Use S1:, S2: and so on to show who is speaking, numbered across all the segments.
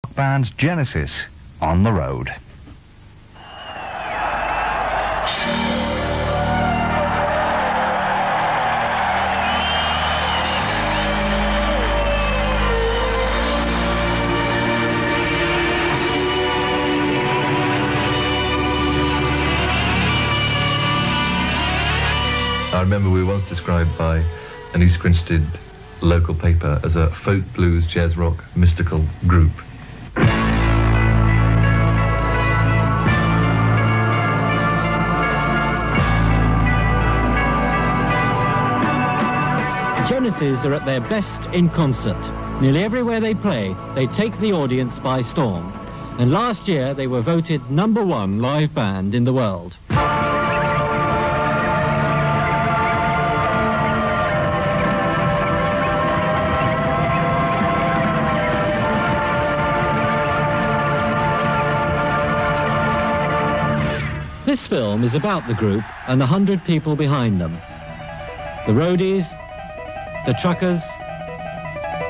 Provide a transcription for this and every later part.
S1: Band Genesis on the road.
S2: I remember we were once described by an East Grinstead local paper as a folk blues, jazz rock, mystical group.
S3: Genesis are at their best in concert. Nearly everywhere they play, they take the audience by storm. And last year, they were voted #1 live band in the world. This film is about the group and the 100 people behind them. The roadies, the truckers,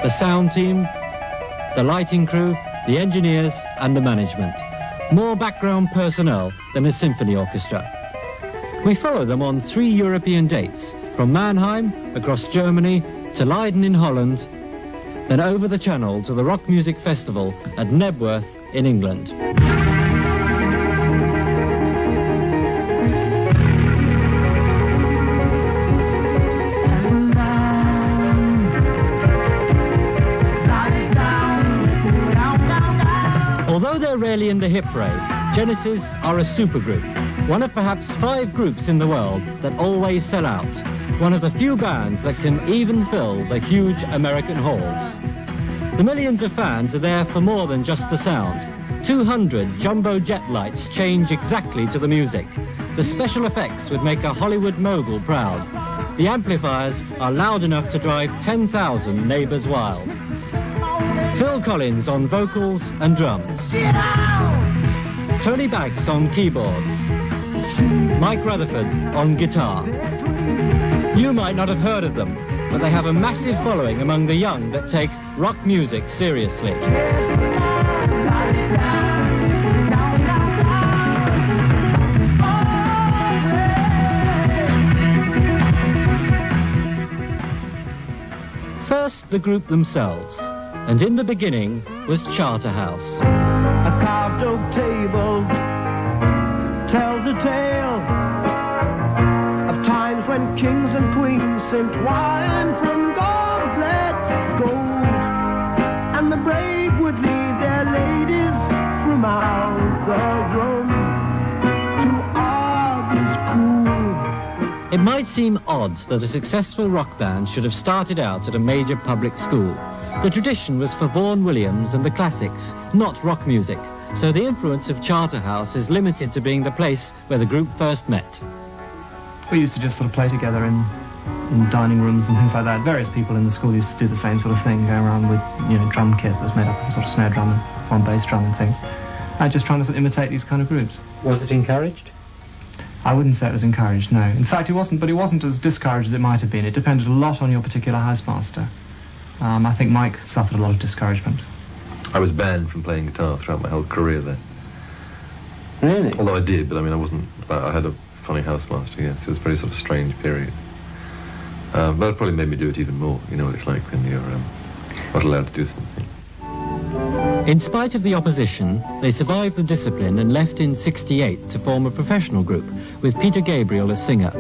S3: the sound team, the lighting crew, the engineers and the management. More background personnel than a symphony orchestra. We follow them on 3 European dates, from Mannheim, across Germany, to Leiden in Holland, then over the channel to the Rock Music Festival at Knebworth in England. Although they're rarely in the hit parade, Genesis are a supergroup, one of perhaps 5 groups in the world that always sell out, one of the few bands that can even fill the huge American halls. The millions of fans are there for more than just the sound. 200 jumbo jet lights change exactly to the music. The special effects would make a Hollywood mogul proud. The amplifiers are loud enough to drive 10,000 neighbours wild. Phil Collins on vocals and drums. Tony Banks on keyboards. Mike Rutherford on guitar. You might not have heard of them, but they have a massive following among the young that take rock music seriously. First, the group themselves. And in the beginning was Charterhouse.
S4: A carved oak table tells a tale of times when kings and queens sipped wine from goblets gold, and the brave would lead their ladies from out the room to Arden's cool.
S3: It might seem odd that a successful rock band should have started out at a major public school. The tradition was for Vaughan Williams and the classics, not rock music, so the influence of Charterhouse is limited to being the place where the group first met.
S5: We used to just sort of play together in dining rooms and things like that. Various people in the school used to do the same sort of thing, go around with, drum kit that was made up of a sort of snare drum and one bass drum and things. Just trying to sort of imitate these kind of groups.
S3: Was it encouraged?
S5: I wouldn't say it was encouraged, no. In fact, it wasn't as discouraged as it might have been. It depended a lot on your particular housemaster. I think Mike suffered a lot of discouragement.
S2: I was banned from playing guitar throughout my whole career then.
S3: Really?
S2: Although I did, but I had a funny housemaster, yes. It was a very sort of strange period. But it probably made me do it even more. You know what it's like when you're not allowed to do something.
S3: In spite of the opposition, they survived the discipline and left in '68 to form a professional group with Peter Gabriel as singer.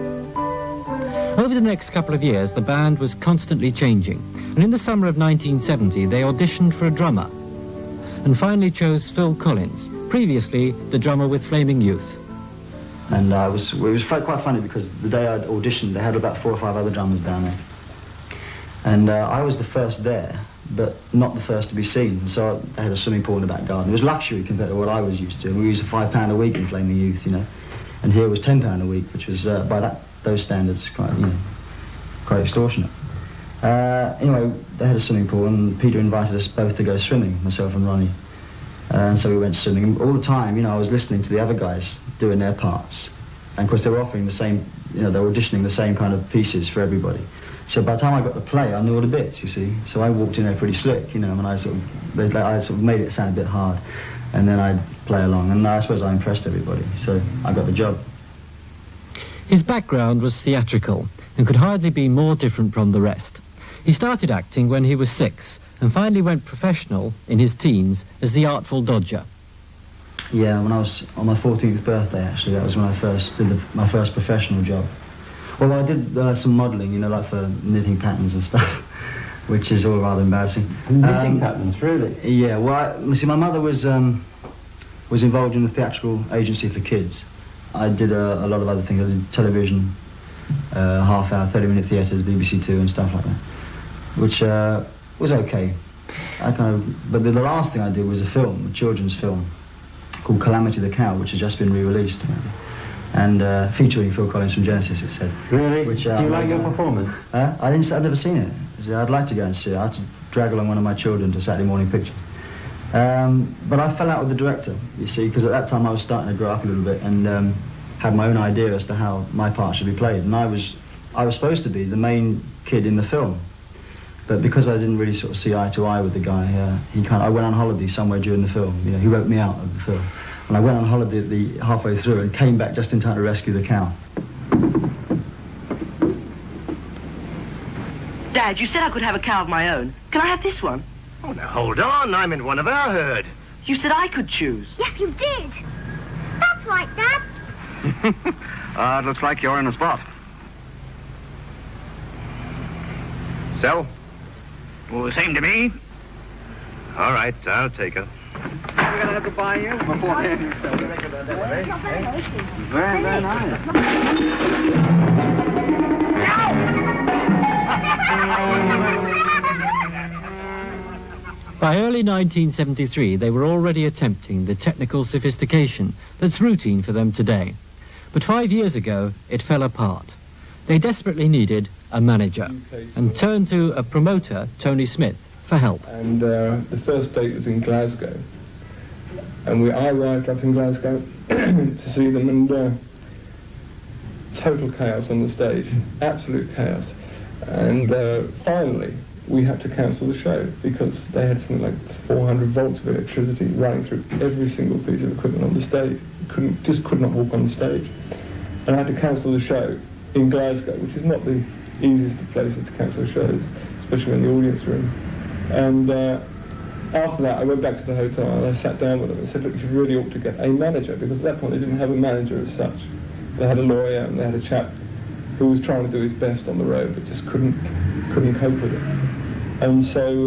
S3: Over the next couple of years, the band was constantly changing, and in the summer of 1970, they auditioned for a drummer, and finally chose Phil Collins, previously the drummer with Flaming Youth.
S6: And it was quite funny because the day I'd auditioned, they had about 4 or 5 other drummers down there. And I was the first there, but not the first to be seen. So they had a swimming pool in the back garden. It was luxury compared to what I was used to. We used £5 a week in Flaming Youth, and here was £10 a week, which was, by those standards, quite extortionate. Anyway, they had a swimming pool, and Peter invited us both to go swimming, myself and Ronnie. And so we went swimming. And all the time, I was listening to the other guys doing their parts. And of course, they were offering the same, they were auditioning the same kind of pieces for everybody. So by the time I got to play, I knew all the bits, you see. So I walked in there pretty slick, you know, and I sort of made it sound a bit hard. And then I'd play along, and I suppose I impressed everybody, so I got the job.
S3: His background was theatrical and could hardly be more different from the rest. He started acting when he was 6 and finally went professional in his teens as the Artful Dodger.
S6: Yeah, when I was on my 14th birthday, actually, that was when I first did my first professional job. Although I did some modelling, you know, like for knitting patterns and stuff, which is all rather embarrassing.
S7: Knitting patterns, really?
S6: Yeah, well, you see, my mother was involved in a theatrical agency for kids. I did a lot of other things. I did television, half-hour, 30-minute theatres, BBC Two and stuff like that, which was okay. But the last thing I did was a film, a children's film, called Calamity the Cow, which has just been re-released. And featuring Phil Collins from Genesis, it said.
S7: Really?
S6: Which,
S7: do you like your performance?
S6: I've never seen it. I'd like to go and see it. I had to drag along one of my children to Saturday Morning Picture. But I fell out with the director, you see, because at that time I was starting to grow up a little bit and had my own idea as to how my part should be played. And I was supposed to be the main kid in the film. But because I didn't really sort of see eye to eye with the guy, I went on holiday somewhere during the film. You know, he wrote me out of the film. And I went on holiday halfway through and came back just in time to rescue the cow.
S8: Dad, you said I could have a cow of my own. Can I have this one?
S9: Oh, now hold on. I'm in one of our herd.
S8: You said I could choose.
S10: Yes, you did. That's right, Dad.
S9: It looks like you're in a spot. Sell? Well, the same to me. All right, I'll take her. We're gonna have to buy you beforehand. Very, very nice.
S3: By early 1973, they were already attempting the technical sophistication that's routine for them today. But 5 years ago, it fell apart. They desperately needed a manager and turned to a promoter, Tony Smith, for help.
S11: And the first date was in Glasgow. And I arrived up in Glasgow to see them, and total chaos on the stage, absolute chaos. And finally, we had to cancel the show because they had something like 400 volts of electricity running through every single piece of equipment on the stage. Just could not walk on the stage. And I had to cancel the show in Glasgow, which is not the easiest of places to cancel shows, especially when the audience are in. And after that, I went back to the hotel and I sat down with them and said, look, you really ought to get a manager, because at that point they didn't have a manager as such. They had a lawyer and they had a chap who was trying to do his best on the road but just couldn't cope with it. And so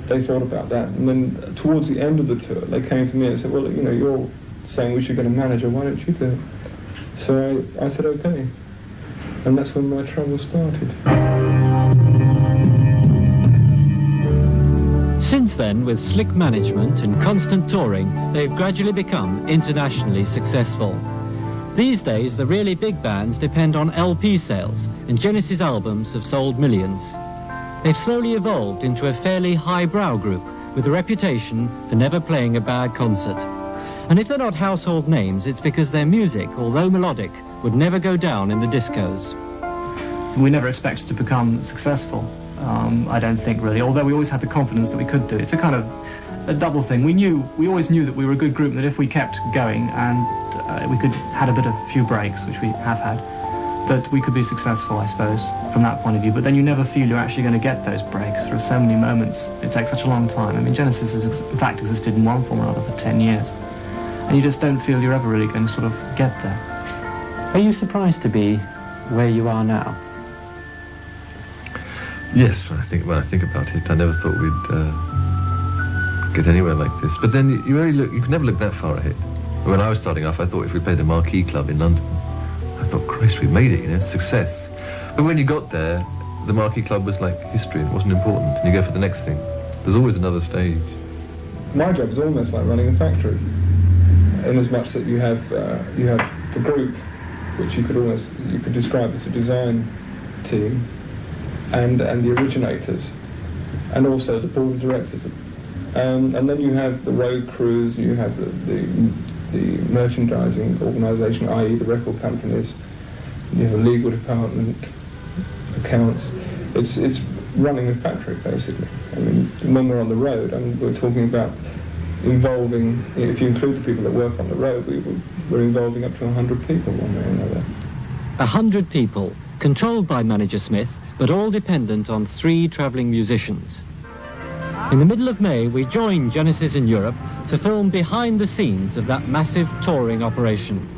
S11: they thought about that. And then towards the end of the tour, they came to me and said, well, you know, you're saying we should get a manager, why don't you do it? So I said, okay. And that's when my trouble started.
S3: Since then, with slick management and constant touring, they've gradually become internationally successful. These days, the really big bands depend on LP sales, and Genesis albums have sold millions. They've slowly evolved into a fairly highbrow group with a reputation for never playing a bad concert. And if they're not household names, it's because their music, although melodic, would never go down in the discos.
S5: We never expected to become successful, I don't think, really, although we always had the confidence that we could do it. It's a kind of a double thing. We always knew that we were a good group, and that if we kept going and we had a few breaks, which we have had, that we could be successful, I suppose, from that point of view. But then you never feel you're actually going to get those breaks. There are so many moments. It takes such a long time. I mean, Genesis has, in fact, existed in one form or another for 10 years. And you just don't feel you're ever really going to sort of get there.
S7: Are you surprised to be where you are now?
S2: Yes, when I think about it, I never thought we'd get anywhere like this. But then you can never look that far ahead. When I was starting off, I thought if we played a marquee club in London, I thought, Christ, we made it, you know, success. But when you got there, the marquee club was like history, it wasn't important, and you go for the next thing. There's always another stage.
S11: My job is almost like running a factory, in as much that you have the group, which you could describe as a design team, and the originators, and also the board of directors. And then you have the road crews, you have the merchandising organisation, i.e. the record companies, you have the legal department, the accounts. It's running a factory, basically. I mean, when we're on the road, we're talking about involving, if you include the people that work on the road, we're involving up to 100 people one way or another.
S3: 100 people, controlled by manager Smith, but all dependent on 3 travelling musicians. In the middle of May, we joined Genesis in Europe to film behind the scenes of that massive touring operation.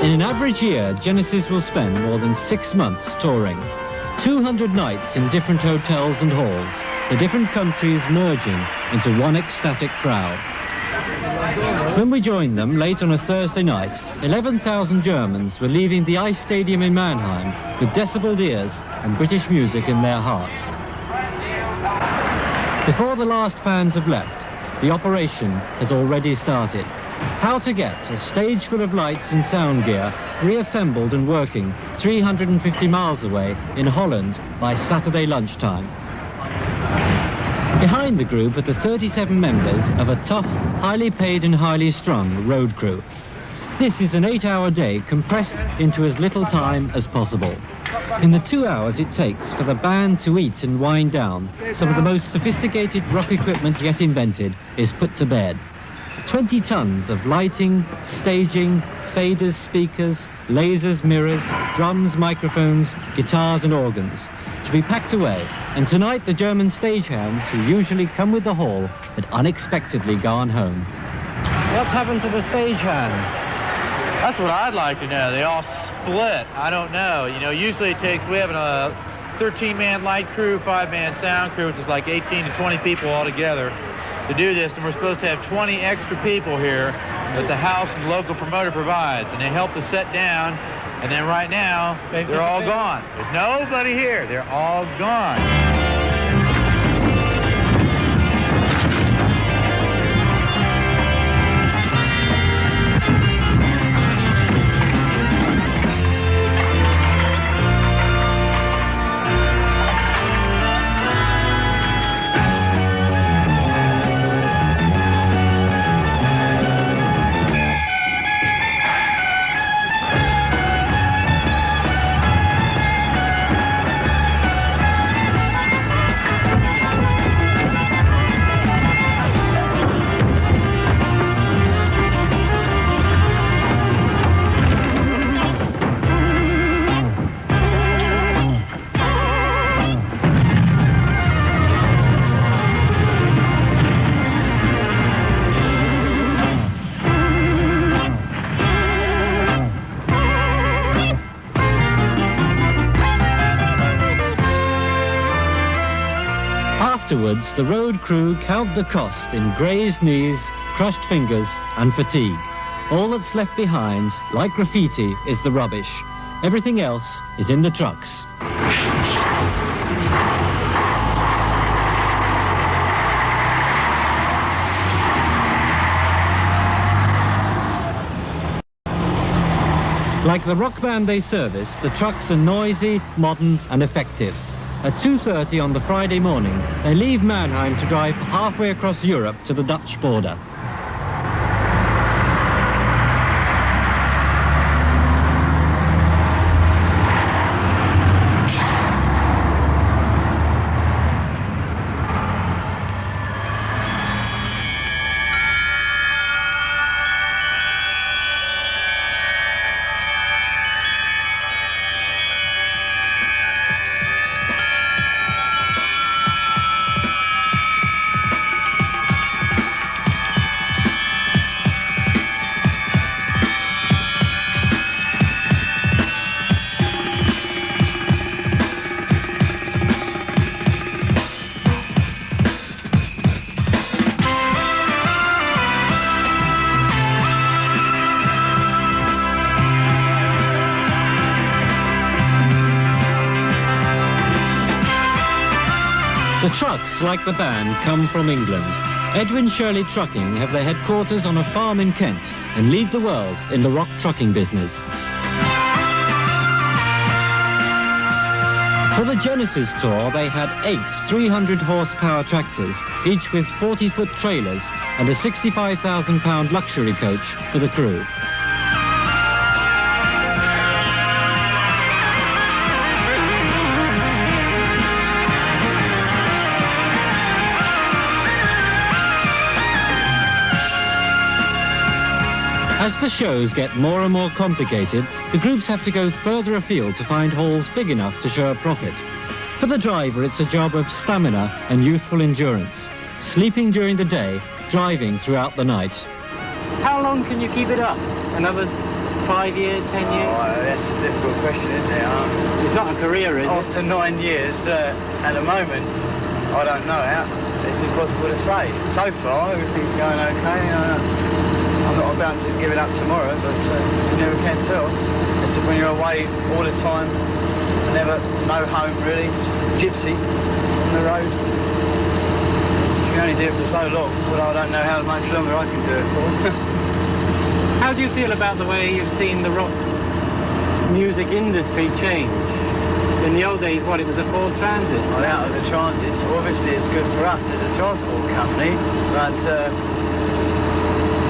S3: In an average year, Genesis will spend more than 6 months touring. 200 nights in different hotels and halls, the different countries merging into one ecstatic crowd. When we joined them late on a Thursday night, 11,000 Germans were leaving the ice stadium in Mannheim with decibeled ears and British music in their hearts. Before the last fans have left, the operation has already started. How to get a stage full of lights and sound gear reassembled and working 350 miles away in Holland by Saturday lunchtime. Behind the group are the 37 members of a tough, highly paid and highly strung road crew. This is an 8-hour day compressed into as little time as possible. In the 2 hours it takes for the band to eat and wind down, some of the most sophisticated rock equipment yet invented is put to bed. 20 tons of lighting, staging, faders, speakers, lasers, mirrors, drums, microphones, guitars and organs to be packed away. And tonight the German stagehands, who usually come with the hall, had unexpectedly gone home. What's happened to the stagehands?
S12: That's what I'd like to know. They all split. I don't know. You know, usually we have a 13-man light crew, 5-man sound crew, which is like 18 to 20 people all together to do this, and we're supposed to have 20 extra people here that the house and local promoter provides, and they help us set down, and then right now, they're all gone. There's nobody here. They're all gone.
S3: Afterwards, the road crew count the cost in grazed knees, crushed fingers and fatigue. All that's left behind, like graffiti, is the rubbish. Everything else is in the trucks. Like the rock band they service, the trucks are noisy, modern and effective. At 2:30 on the Friday morning, they leave Mannheim to drive halfway across Europe to the Dutch border. The trucks, like the band, come from England. Edwin Shirley Trucking have their headquarters on a farm in Kent and lead the world in the rock trucking business. For the Genesis tour, they had 8 300-horsepower tractors, each with 40-foot trailers and a £65,000 luxury coach for the crew. As the shows get more and more complicated, the groups have to go further afield to find halls big enough to show a profit. For the driver, it's a job of stamina and youthful endurance. Sleeping during the day, driving throughout the night.
S7: How long can you keep it up? Another 5 years, 10 years?
S13: Oh, that's a difficult question, isn't it?
S7: It's not a career, is it?
S13: After 9 years, at the moment, I don't know. It's impossible to say. So far, everything's going okay. I'm not about to give it up tomorrow, but you never can tell. It's when you're away all the time, never no home really, just gypsy on the road. You can only do it for so long, but I don't know how much longer I can do it for.
S7: How do you feel about the way you've seen the rock music industry change? In the old days, it was a Ford Transit?
S13: Well, out of the Transits, obviously it's good for us as a transport company, but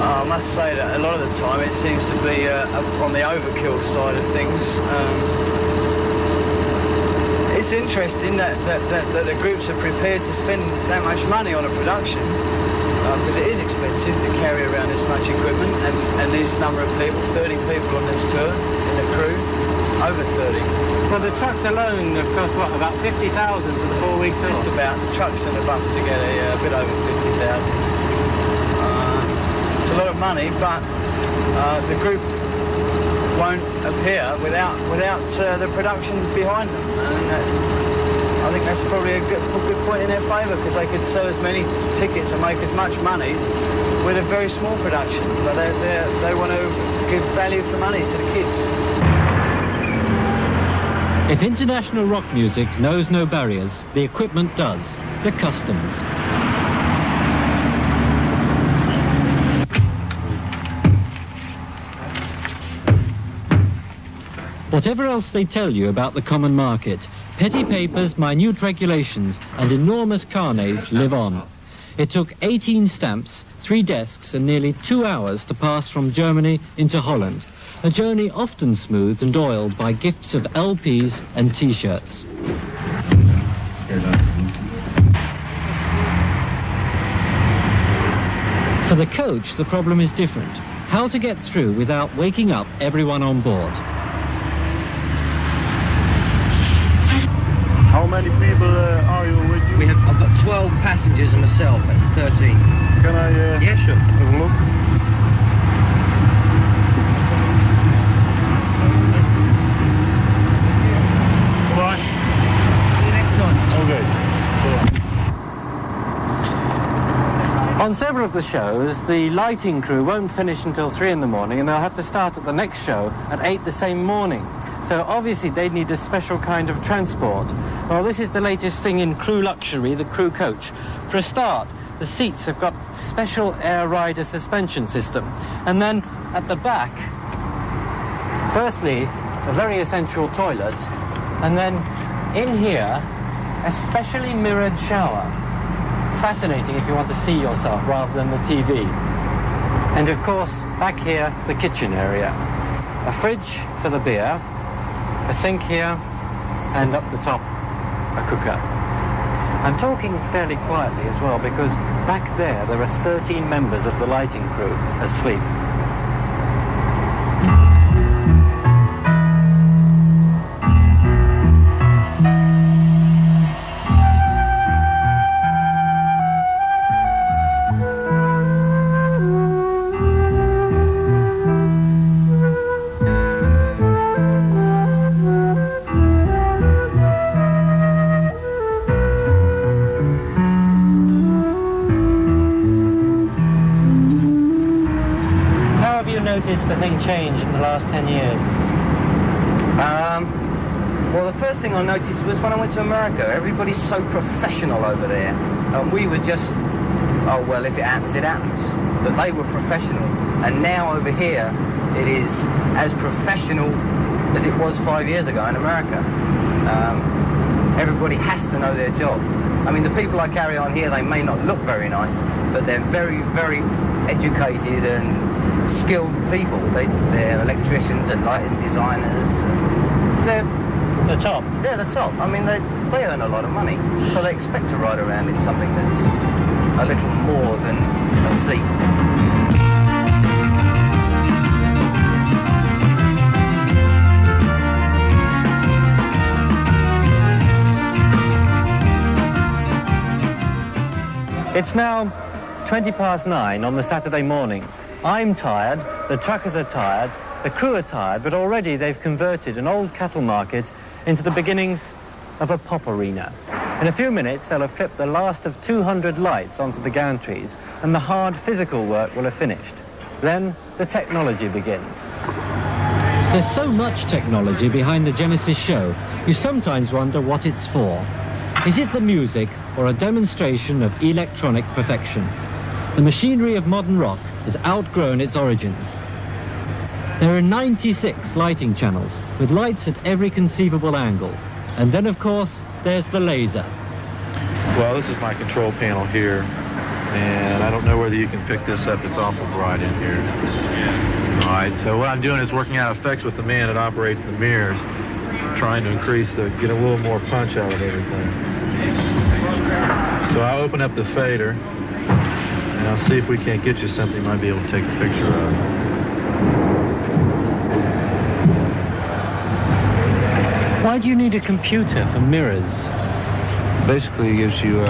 S13: I must say that a lot of the time it seems to be on the overkill side of things. It's interesting that the groups are prepared to spend that much money on a production because it is expensive to carry around this much equipment and this number of people, 30 people on this tour in the crew, over 30.
S7: Well, the trucks alone have cost, about 50,000 for the 4-week tour?
S13: Just about. The trucks and the bus together, a bit over 50,000. It's a lot of money, but the group won't appear without the production behind them. And I think that's probably a good point in their favour because they could sell as many tickets and make as much money with a very small production. But they want to give value for money to the kids.
S3: If international rock music knows no barriers, the equipment does. The customs. Whatever else they tell you about the common market, petty papers, minute regulations and enormous carnets live on. It took 18 stamps, 3 desks and nearly 2 hours to pass from Germany into Holland, a journey often smoothed and oiled by gifts of LPs and T-shirts. For the coach, the problem is different. How to get through without waking up everyone on board.
S14: How many people are you with you?
S15: I've got 12 passengers and myself, that's 13.
S14: Can I
S15: yeah, sure.
S14: Have a look? Bye.
S15: See you next time.
S14: Okay.
S7: On several of the shows, the lighting crew won't finish until 3 in the morning and they'll have to start at the next show at 8 the same morning. So obviously they need a special kind of transport. Well, this is the latest thing in crew luxury, the crew coach. For a start, the seats have got special air rider suspension system. And then at the back, firstly, a very essential toilet. And then in here, a specially mirrored shower. Fascinating if you want to see yourself rather than the TV. And of course, back here, the kitchen area. A fridge for the beer, a sink here, and up the top, a cooker. I'm talking fairly quietly as well because back there are 13 members of the lighting crew asleep. The thing changed in the last 10 years?
S15: Well, the first thing I noticed was when I went to America, everybody's so professional over there. And we were just, oh, well, if it happens, it happens. But they were professional. And now over here, it is as professional as it was 5 years ago in America. Everybody has to know their job. I mean, the people I carry on here, they may not look very nice, but they're very, very educated and skilled people. They're electricians and lighting designers. They're
S7: the top.
S15: They're the top. I mean, they earn a lot of money, so they expect to ride around in something that's a little more than a seat.
S7: It's now 9:20 on the Saturday morning. I'm tired, the truckers are tired, the crew are tired, but already they've converted an old cattle market into the beginnings of a pop arena. In a few minutes, they'll have clipped the last of 200 lights onto the gantries, and the hard physical work will have finished. Then the technology begins. There's so much technology behind the Genesis show, you sometimes wonder what it's for. Is it the music or a demonstration of electronic perfection? The machinery of modern rock has outgrown its origins. There are 96 lighting channels with lights at every conceivable angle. And then, of course, there's the laser.
S12: Well, this is my control panel here, and I don't know whether you can pick this up. It's awful bright in here. All right, so what I'm doing is working out effects with the man that operates the mirrors, trying to get a little more punch out of everything. So I'll open up the fader, and I'll see if we can't get you something you might be able to take a picture of.
S7: Why do you need a computer for mirrors?
S16: Basically, it gives you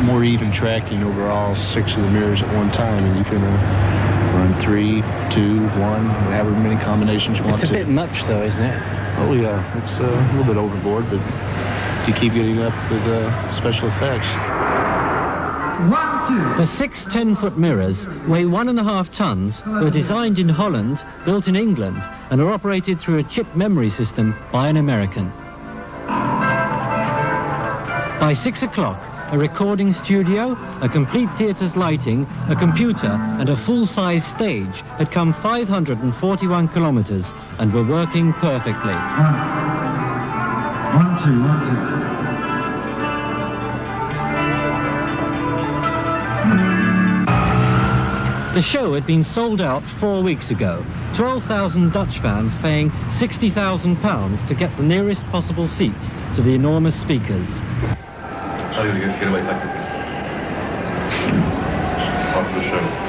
S16: more even tracking over all 6 of the mirrors at one time, and you can run 3, 2, 1, however many combinations you want to.
S7: It's a bit much, though, isn't it?
S16: Oh yeah, it's a little bit overboard, but you keep getting up with special effects.
S3: The 6 10-foot mirrors weigh 1.5 tons, were designed in Holland, built in England, and are operated through a chip memory system by an American. By 6 o'clock, a recording studio, a complete theatre's lighting, a computer, and a full-size stage had come 541 kilometers and were working perfectly.
S17: 1, 2, 1, 2.
S3: The show had been sold out 4 weeks ago. 12,000 Dutch fans paying £60,000 to get the nearest possible seats to the enormous speakers.
S2: How are you going to get away back with it? After the show.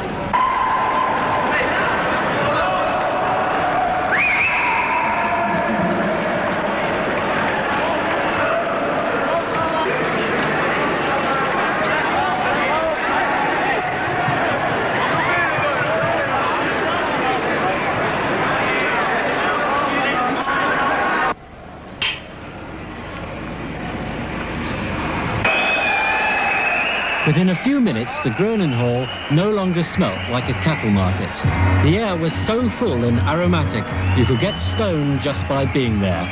S3: Within a few minutes, the Groningen Hall no longer smelt like a cattle market. The air was so full and aromatic, you could get stoned just by being there.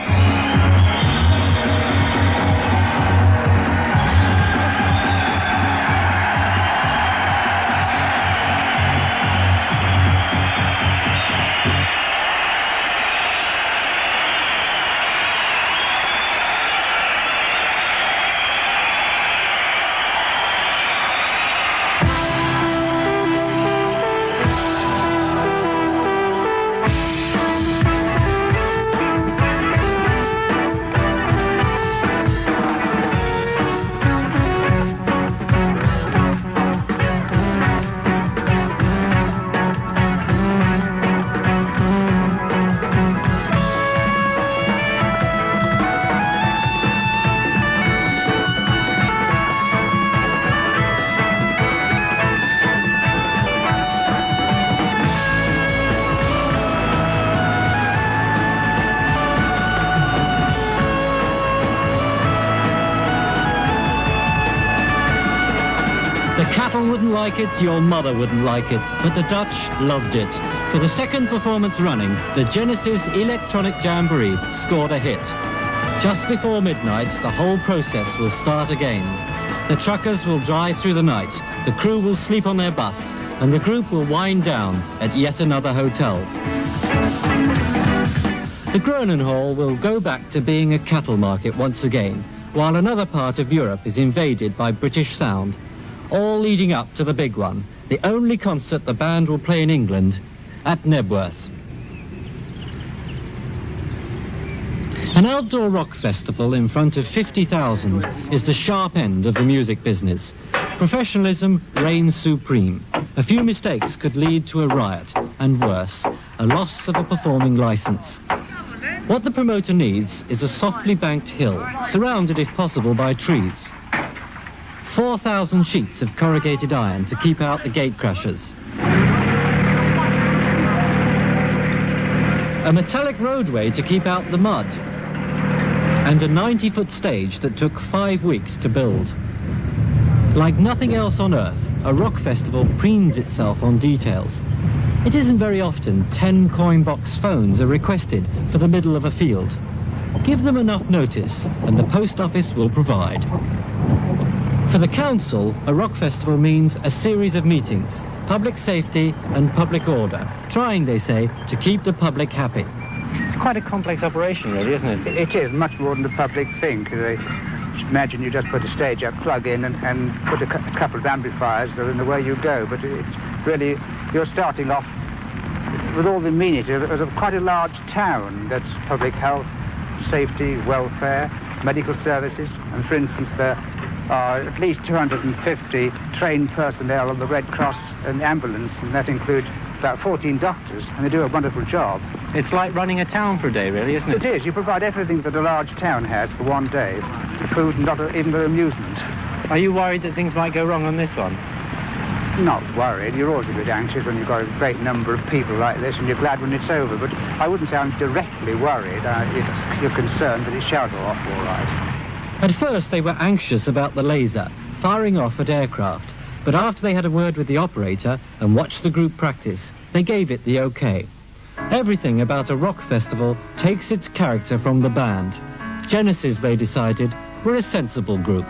S3: The cattle wouldn't like it, your mother wouldn't like it, but the Dutch loved it. For the second performance running, the Genesis Electronic Jamboree scored a hit. Just before midnight, the whole process will start again. The truckers will drive through the night, the crew will sleep on their bus, and the group will wind down at yet another hotel. The Groenenhall will go back to being a cattle market once again, while another part of Europe is invaded by British sound, all leading up to the big one, the only concert the band will play in England, at Knebworth. An outdoor rock festival in front of 50,000 is the sharp end of the music business. Professionalism reigns supreme. A few mistakes could lead to a riot, and worse, a loss of a performing license. What the promoter needs is a softly banked hill, surrounded if possible by trees. 4,000 sheets of corrugated iron to keep out the gatecrashers. A metallic roadway to keep out the mud. And a 90-foot stage that took 5 weeks to build. Like nothing else on Earth, a rock festival preens itself on details. It isn't very often 10 coin box phones are requested for the middle of a field. Give them enough notice and the post office will provide. For the council, a rock festival means a series of meetings, public safety and public order, trying, they say, to keep the public happy.
S7: It's quite a complex operation, really, isn't it?
S17: It is, much more than the public think. Imagine you just put a stage up, plug in, and put a couple of amplifiers, and away you go. But it's really, you're starting off with all the amenity of quite a large town. That's public health, safety, welfare, medical services. And for instance, there are at least 250 trained personnel on the Red Cross and ambulance, and that includes about 14 doctors, and they do a wonderful job.
S7: It's like running a town for a day, really, isn't it?
S17: It is. You provide everything that a large town has for one day. The food and not even the amusement.
S7: Are you worried that things might go wrong on this one?
S17: Not worried. You're always a bit anxious when you've got a great number of people like this, and you're glad when it's over. But I wouldn't say I'm directly worried. You're concerned that it shall go off all right.
S3: At first, they were anxious about the laser, firing off at aircraft. But after they had a word with the operator and watched the group practice, they gave it the okay. Everything about a rock festival takes its character from the band. Genesis, they decided, were a sensible group.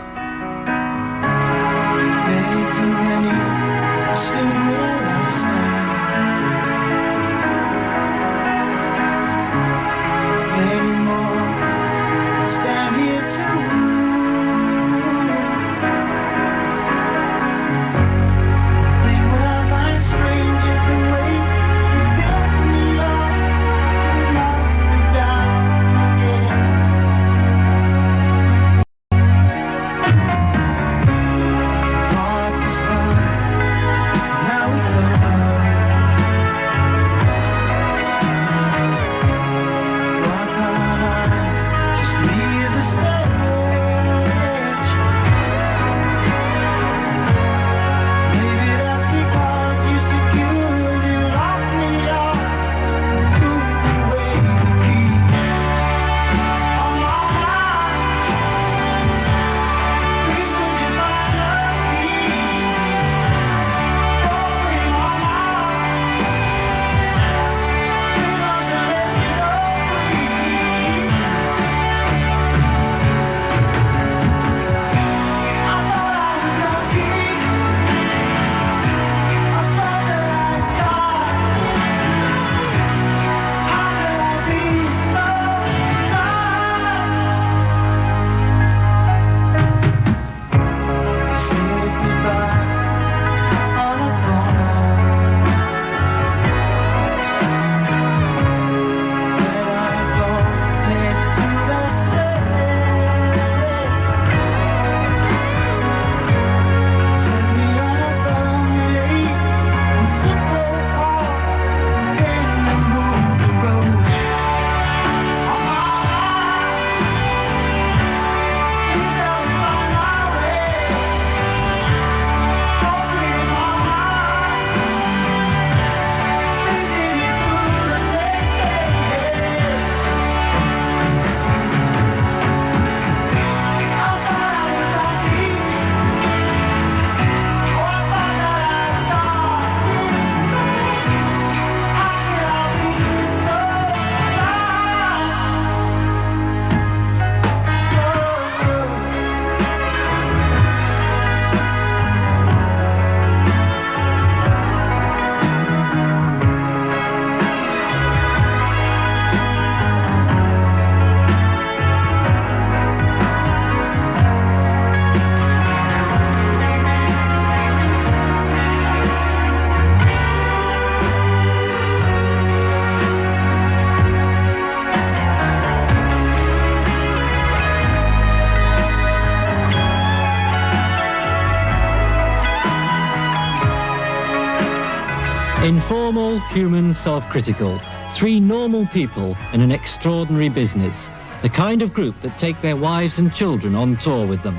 S3: Normal, human, self-critical. 3 normal people in an extraordinary business. The kind of group that take their wives and children on tour with them.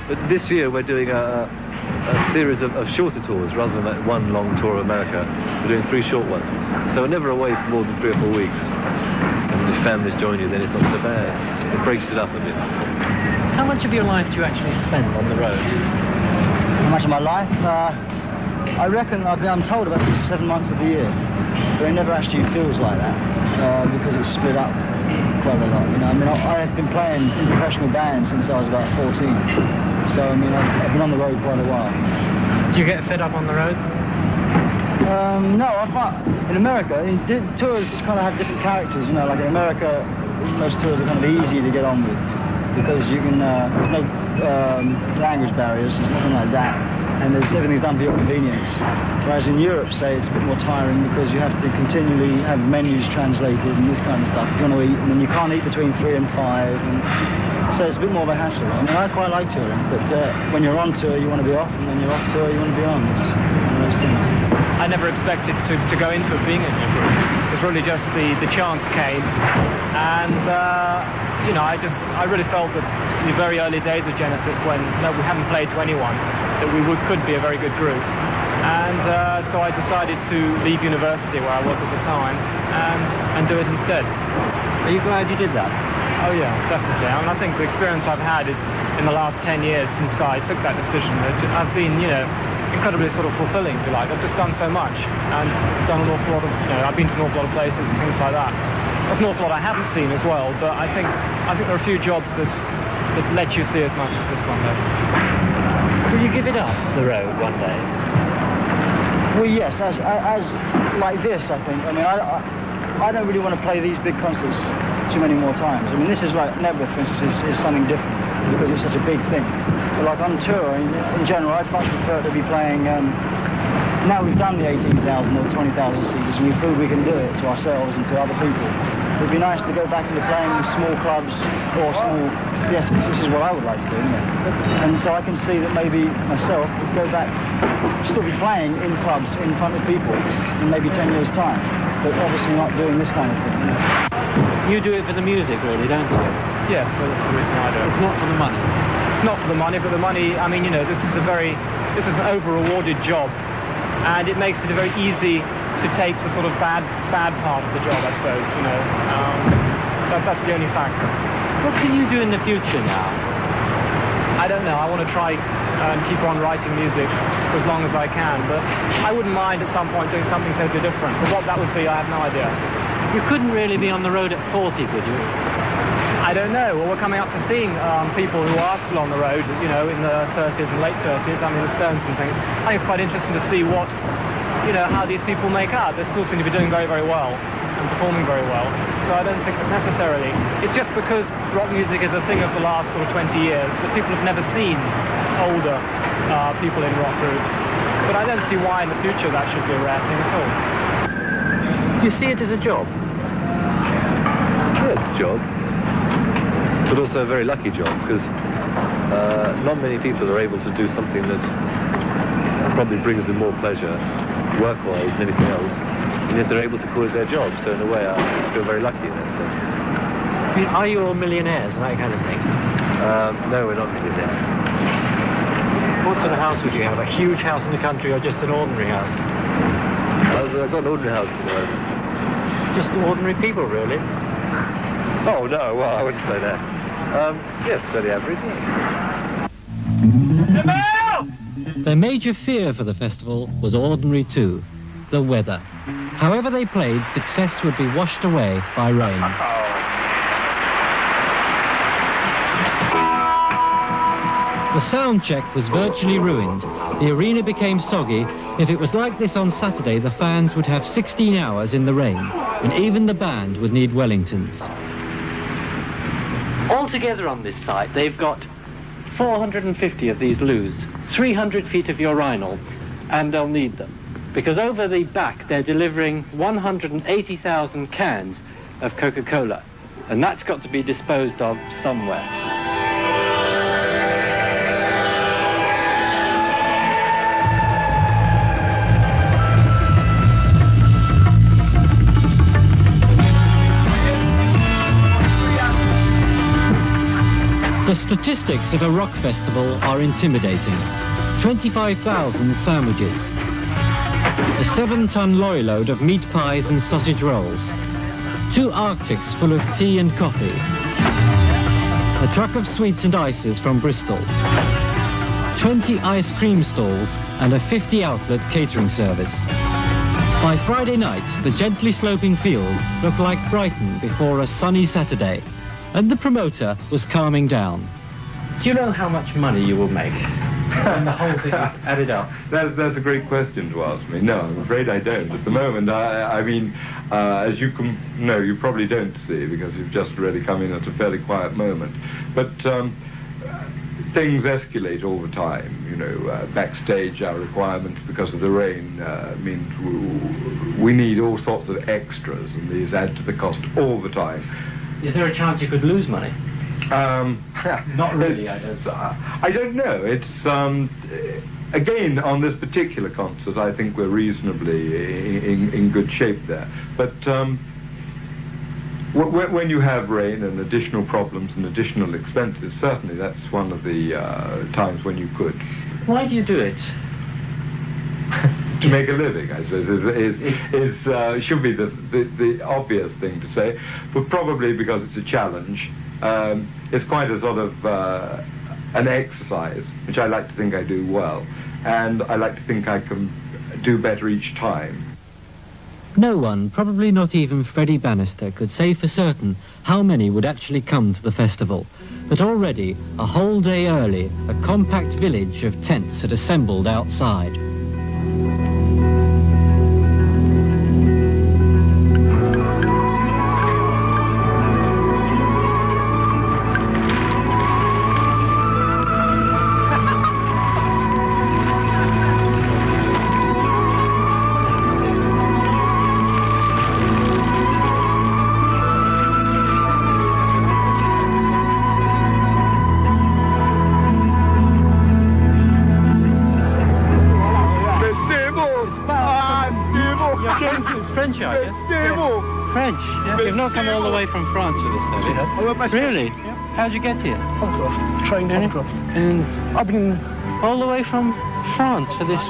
S2: But this year we're doing a series of shorter tours rather than that one long tour of America. We're doing 3 short ones. So we're never away for more than 3 or 4 weeks. And if families join you, then it's not so bad. It breaks it up a bit.
S7: How much of your life do you actually spend on the road?
S6: How much of my life? I reckon I'm told about 6 or 7 months of the year. But it never actually feels like that because it's split up quite a lot. You know, I mean, I've been playing in professional bands since I was about 14. So, I mean, I've been on the road quite a while.
S7: Do you get fed up on the road?
S6: No, I find in America, tours kind of have different characters. You know, like in America, most tours are kind of easy to get on with because you can, there's no language barriers, there's nothing like that. And everything's done for your convenience. Whereas in Europe, say, it's a bit more tiring because you have to continually have menus translated and this kind of stuff. You want to eat, and then you can't eat between 3 and 5. And so it's a bit more of a hassle. I mean, I quite like touring, but when you're on tour, you want to be off, and when you're off tour, you want to be on. It's one of those things.
S5: I never expected to go into it being in a group. It was really just the chance came. And, you know, I really felt that in the very early days of Genesis, when we hadn't played to anyone, that we could be a very good group. And so I decided to leave university where I was at the time and do it instead.
S7: Are you glad you did that?
S5: Oh yeah, definitely. I mean, I think the experience I've had is in the last 10 years since I took that decision, I've been, you know, incredibly sort of fulfilling, if you like. I've just done so much and done an awful lot of, you know, I've been to an awful lot of places and things like that. There's an awful lot I haven't seen as well, but I think there are a few jobs that let you see as much as this one does.
S7: Will you give it up, the road, one day?
S6: Well, yes, as like this, I think. I mean, I don't really want to play these big concerts too many more times. I mean, this is like Nebworth, for instance, is something different because it's such a big thing. But like on tour, in general, I'd much prefer to be playing. Now we've done the 18,000 or 20,000 seaters, and we proved we can do it to ourselves and to other people. It would be nice to go back into playing small clubs or small. Yes, this is what I would like to do, anyway. And so I can see that maybe myself would go back, still be playing in clubs in front of people in maybe 10 years' time, but obviously not doing this kind of thing.
S7: You do it for the music, really, don't you?
S5: Yes, so that's the reason why I do it.
S7: It's not for the money.
S5: It's not for the money, but the money, I mean, you know, this is an over-rewarded job, and it makes it very easy to take the sort of bad part of the job, I suppose, you know. That's the only factor.
S7: What can you do in the future now?
S5: I don't know. I want to try and keep on writing music for as long as I can, but I wouldn't mind at some point doing something totally different. But what that would be, I have no idea.
S7: You couldn't really be on the road at 40, could you?
S5: I don't know. Well, we're coming up to seeing people who are still on the road, you know, in the 30s and late 30s, I mean, the Stones and things. I think it's quite interesting to see what, you know, how these people make out. They still seem to be doing very, very well and performing very well. So I don't think it's necessarily. It's just because rock music is a thing of the last sort of 20 years that people have never seen older people in rock groups. But I don't see why in the future that should be a rare thing at all.
S7: Do you see it as a job?
S2: Yeah, it's a job. But also a very lucky job, because not many people are able to do something that probably brings them more pleasure, work-wise, than anything else, and yet they're able to call it their job. So in a way, I feel very lucky in that sense.
S7: I mean, are you all millionaires and that kind of thing?
S2: No, we're not millionaires.
S7: What sort of house would you have? A huge house in the country or just an ordinary house?
S2: I've got an ordinary house in the moment.
S7: Just ordinary people, really?
S2: Oh, no, well, I wouldn't say that. Yes, fairly average.
S3: Their major fear for the festival was ordinary too, the weather. However they played, success would be washed away by rain. The sound check was virtually ruined. The arena became soggy. If it was like this on Saturday, the fans would have 16 hours in the rain, and even the band would need Wellingtons.
S7: Altogether on this site, they've got 450 of these loos, 300 feet of urinal, and they'll need them. Because over the back, they're delivering 180,000 cans of Coca-Cola, and that's got to be disposed of somewhere.
S3: The statistics of a rock festival are intimidating. 25,000 sandwiches, a 7-ton lorry load of meat pies and sausage rolls, 2 Arctics full of tea and coffee, a truck of sweets and ices from Bristol, 20 ice cream stalls and a 50-outlet catering service. By Friday night, the gently sloping field looked like Brighton before a sunny Saturday, and the promoter was calming down. Do you know how much money you will make when the whole thing is added up?
S18: That's a great question to ask me. No, I'm afraid I don't. At the moment, I mean, as you can know, you probably don't see because you've just really come in at a fairly quiet moment. But things escalate all the time. You know, backstage, our requirements because of the rain means we need all sorts of extras, and these add to the cost all the time.
S3: Is there a chance you could lose money? Not really,
S18: I don't know. It's again, on this particular concert, I think we're reasonably in good shape there. But when you have rain and additional problems and additional expenses, certainly that's one of the times when you could.
S3: Why do you do it?
S18: To make a living, I suppose, should be the obvious thing to say, but probably because it's a challenge. It's quite a sort of an exercise, which I like to think I do well, and I like to think I can do better each time.
S3: No one, probably not even Freddie Bannister, could say for certain how many would actually come to the festival. But already, a whole day early, a compact village of tents had assembled outside.
S7: French? Yeah. You've not come all the way from France for this, have you? Really? Yeah. How'd you get here?
S14: Honcroft. Train Honcroft.
S7: And
S14: I've been
S7: all the way from France for this.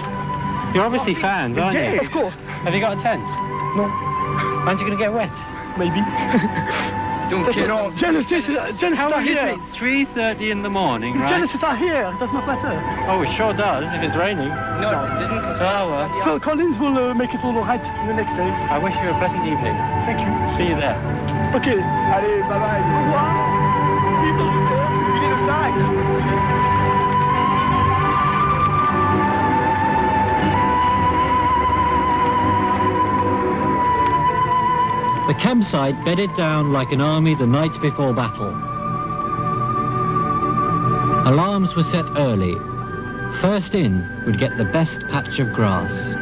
S7: You're obviously fans, aren't you?
S14: Yes, of course.
S7: Have you got a tent?
S14: No.
S7: Aren't you going to get wet?
S14: Maybe.
S7: Don't kill
S14: Genesis
S7: How
S14: are
S7: is
S14: here.
S7: it? 3:30 in the morning, right?
S14: Genesis are here. Does not matter.
S7: Oh, it sure does if it's raining.
S15: No, it doesn't.
S7: well.
S14: Phil Collins will make it all right the next day.
S7: I wish you a pleasant evening.
S14: Thank you.
S7: See you there.
S14: Okay. Allez, bye bye. Au revoir. People, you need a flag.
S3: The campsite bedded down like an army the night before battle. Alarms were set early. First in would get the best patch of grass.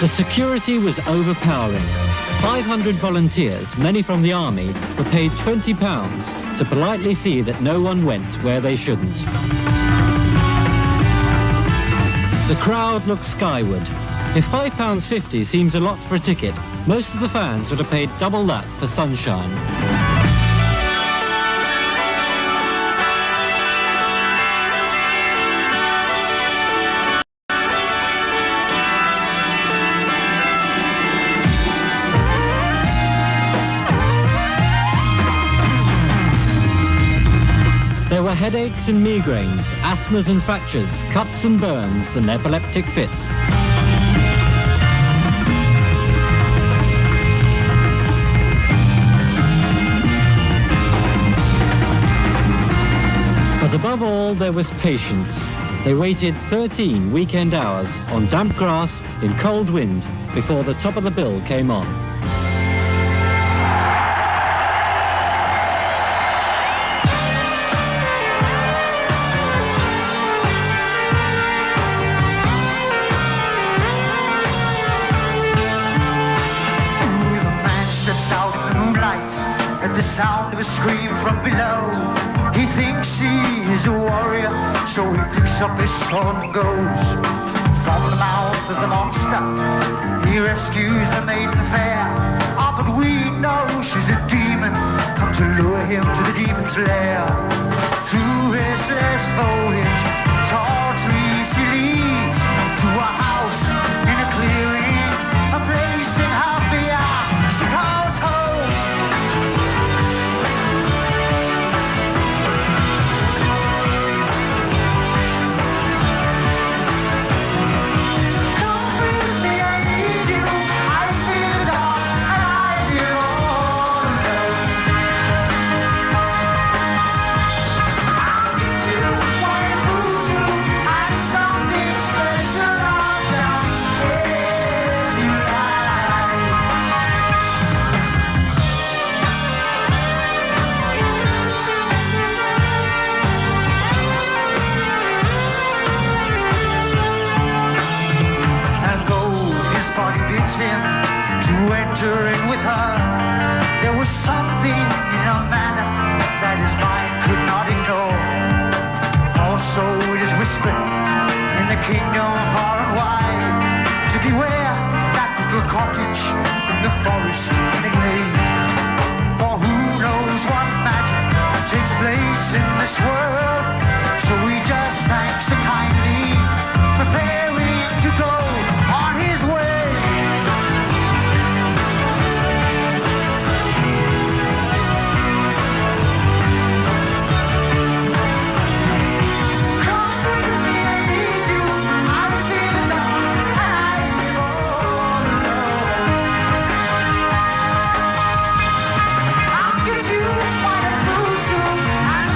S3: The security was overpowering. 500 volunteers, many from the army, were paid £20 to politely see that no one went where they shouldn't. The crowd looked skyward. If £5.50 seems a lot for a ticket, most of the fans would have paid double that for sunshine. There were headaches and migraines, asthmas and fractures, cuts and burns, and epileptic fits. But above all, there was patience. They waited 13 weekend hours on damp grass in cold wind before the top of the bill came on.
S19: The sound of a scream from below. He thinks he is a warrior, so he picks up his sword and goes. From the mouth of the monster, he rescues the maiden fair. Ah, but we know she's a demon, come to lure him to the demon's lair. Through restless foliage, tall trees he leads to a house in a clearing, a place in Hafia she calls home. Him to enter in with her. There was something in her manner that his mind could not ignore. Also it is whispered in the kingdom far and wide to beware that little cottage in the forest in a glade. For who knows what magic takes place in this world. So he just thanks her kindly, preparing to go on his way.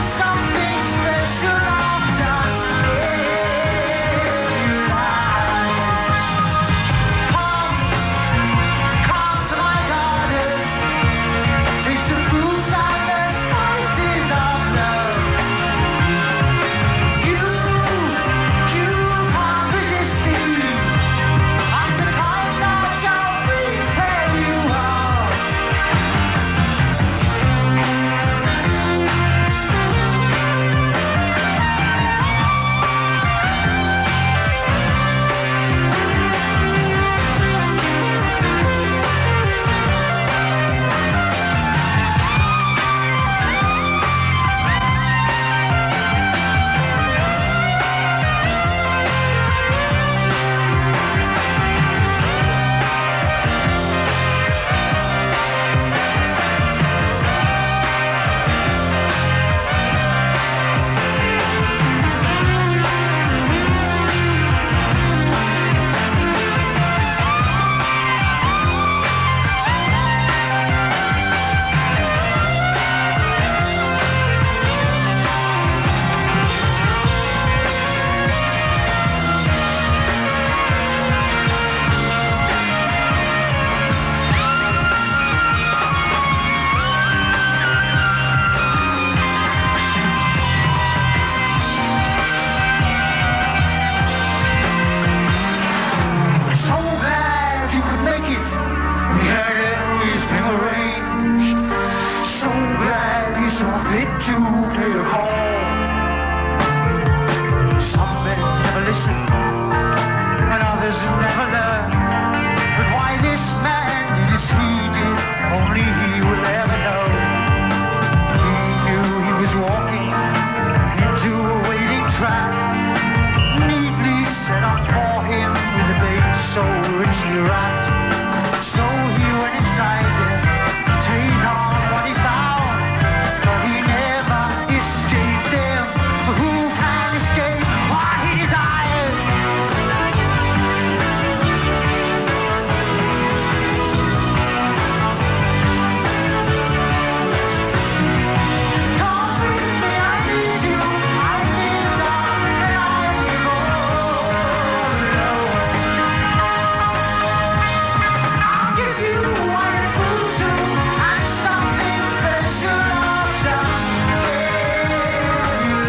S19: Something special I've done. Yeah. it. We had everything arranged. So glad you saw fit to play a call. Some men never listen, and others never learn. But why this man did as he did, only he will ever know. He knew he was walking into a waiting trap, neatly set up for him with a bait so richly wrapped. So he went inside there to take on what he found, but he never escaped them. For who can escape what he desired? Come with me, I need you. I live down and I live all alone. I'll give you one food too, and something special I've done where you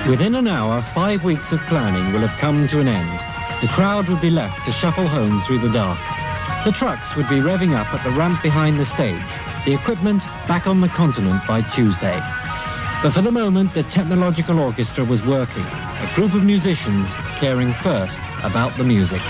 S3: Within an hour, 5 weeks of planning will have come to an end. The crowd would be left to shuffle home through the dark. The trucks would be revving up at the ramp behind the stage, the equipment back on the continent by Tuesday. But for the moment, the Technological Orchestra was working, a group of musicians caring first about the music.